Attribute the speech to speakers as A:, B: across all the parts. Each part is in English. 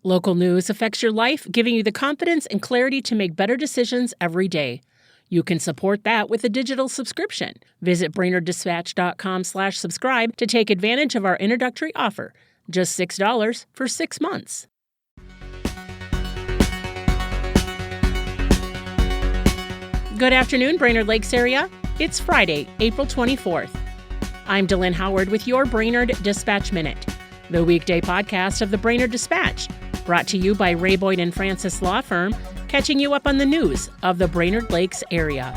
A: Local news affects your life, giving you the confidence and clarity to make better decisions every day. You can support that with a digital subscription. Visit BrainerdDispatch.com/subscribe to take advantage of our introductory offer. Just $6 for 6 months. Good afternoon, Brainerd Lakes area. It's Friday, April 24th. I'm Delynn Howard with your Brainerd Dispatch Minute, the weekday podcast of the Brainerd Dispatch, brought to you by Ray Boyd and Francis Law Firm, catching you up on the news of the Brainerd Lakes area.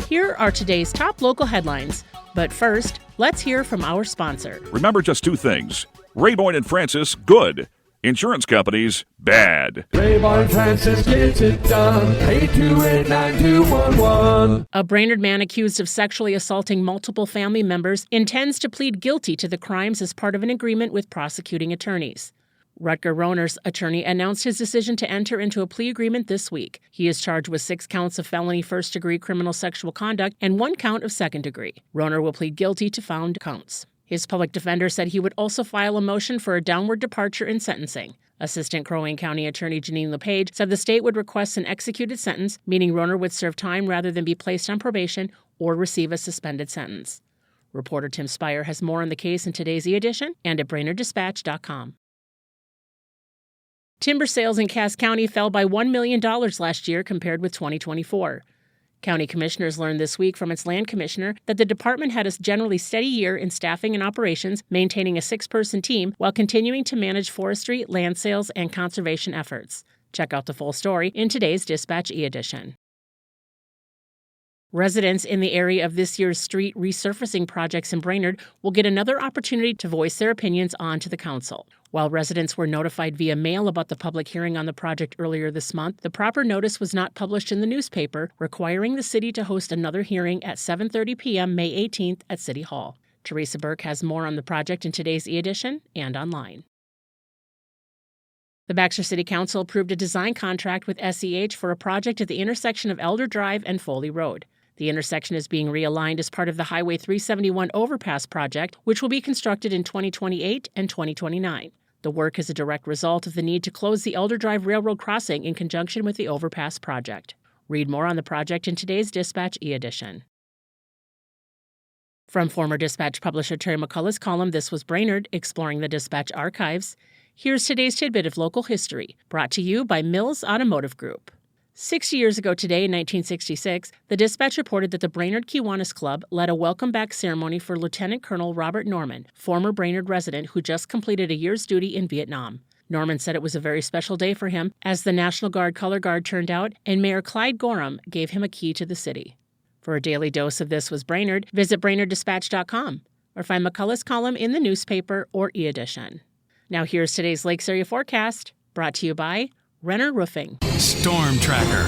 A: Here are today's top local headlines, but first, let's hear from our sponsor.
B: Remember just two things. Ray Boyd and Francis, good. Insurance companies, bad.
C: Ray Boyd and Francis gets it done. 828-9211.
A: A Brainerd man accused of sexually assaulting multiple family members intends to plead guilty to the crimes as part of an agreement with prosecuting attorneys. Rutger Rohner's attorney announced his decision to enter into a plea agreement this week. He is charged with 6 counts of felony first-degree criminal sexual conduct and 1 count of second-degree. Rohner will plead guilty to found counts. His public defender said he would also file a motion for a downward departure in sentencing. Assistant Crow Wing County Attorney Janine LePage said the state would request an executed sentence, meaning Rohner would serve time rather than be placed on probation or receive a suspended sentence. Reporter Tim Spire has more on the case in today's e-edition and at BrainerdDispatch.com. Timber sales in Cass County fell by $1 million last year compared with 2024. County commissioners learned this week from its land commissioner that the department had a generally steady year in staffing and operations, maintaining a 6-person team while continuing to manage forestry, land sales, and conservation efforts. Check out the full story in today's Dispatch e-edition. Residents in the area of this year's street resurfacing projects in Brainerd will get another opportunity to voice their opinions on to the council. While residents were notified via mail about the public hearing on the project earlier this month, the proper notice was not published in the newspaper, requiring the city to host another hearing at 7:30 p.m. May 18th at City Hall. Teresa Burke has more on the project in today's e-edition and online. The Baxter City Council approved a design contract with SEH for a project at the intersection of Elder Drive and Foley Road. The intersection is being realigned as part of the Highway 371 overpass project, which will be constructed in 2028 and 2029. The work is a direct result of the need to close the Elder Drive Railroad crossing in conjunction with the overpass project. Read more on the project in today's Dispatch e-edition. From former Dispatch publisher Terry McCullough's column, This Was Brainerd, Exploring the Dispatch Archives, here's today's tidbit of local history, brought to you by Mills Automotive Group. 60 years ago today, in 1966, the Dispatch reported that the Brainerd Kiwanis Club led a welcome-back ceremony for Lieutenant Colonel Robert Norman, former Brainerd resident who just completed a year's duty in Vietnam. Norman said it was a very special day for him as the National Guard color guard turned out and Mayor Clyde Gorham gave him a key to the city. For a daily dose of This Was Brainerd, visit BrainerdDispatch.com or find McCullough's column in the newspaper or e-edition. Now here's today's Lakes Area forecast, brought to you by Renner Roofing.
D: Storm Tracker.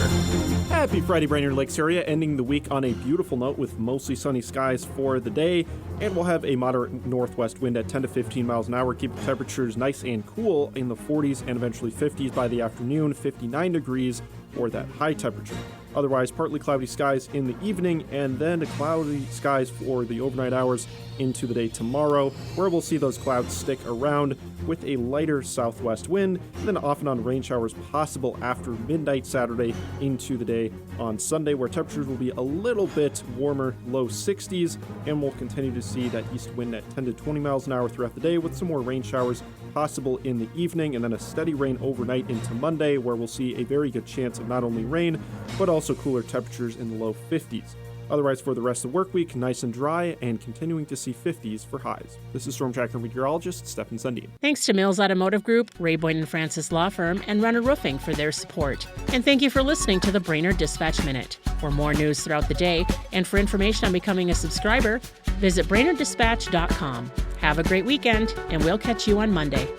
E: Happy Friday, Brainerd Lakes area, ending the week on a beautiful note with mostly sunny skies for the day, and we'll have a moderate northwest wind at 10 to 15 miles an hour, keeping temperatures nice and cool in the 40s and eventually 50s by the afternoon, 59 degrees for that high temperature. Otherwise, partly cloudy skies in the evening, and then cloudy skies for the overnight hours into the day tomorrow, where we'll see those clouds stick around with a lighter southwest wind, and then off and on rain showers possible after midnight Saturday into the day on Sunday, where temperatures will be a little bit warmer, low 60s, and we'll continue to see that east wind at 10 to 20 miles an hour throughout the day, with some more rain showers possible in the evening, and then a steady rain overnight into Monday, where we'll see a very good chance of not only rain, but also cooler temperatures in the low 50s. Otherwise, for the rest of the work week, nice and dry and continuing to see 50s for highs. This is Storm Tracker meteorologist Stefan Sundin.
A: Thanks to Mills Automotive Group, Ray Boyd and Francis Law Firm, and Renner Roofing for their support. And thank you for listening to the Brainerd Dispatch Minute. For more news throughout the day and for information on becoming a subscriber, visit BrainerdDispatch.com. Have a great weekend, and we'll catch you on Monday.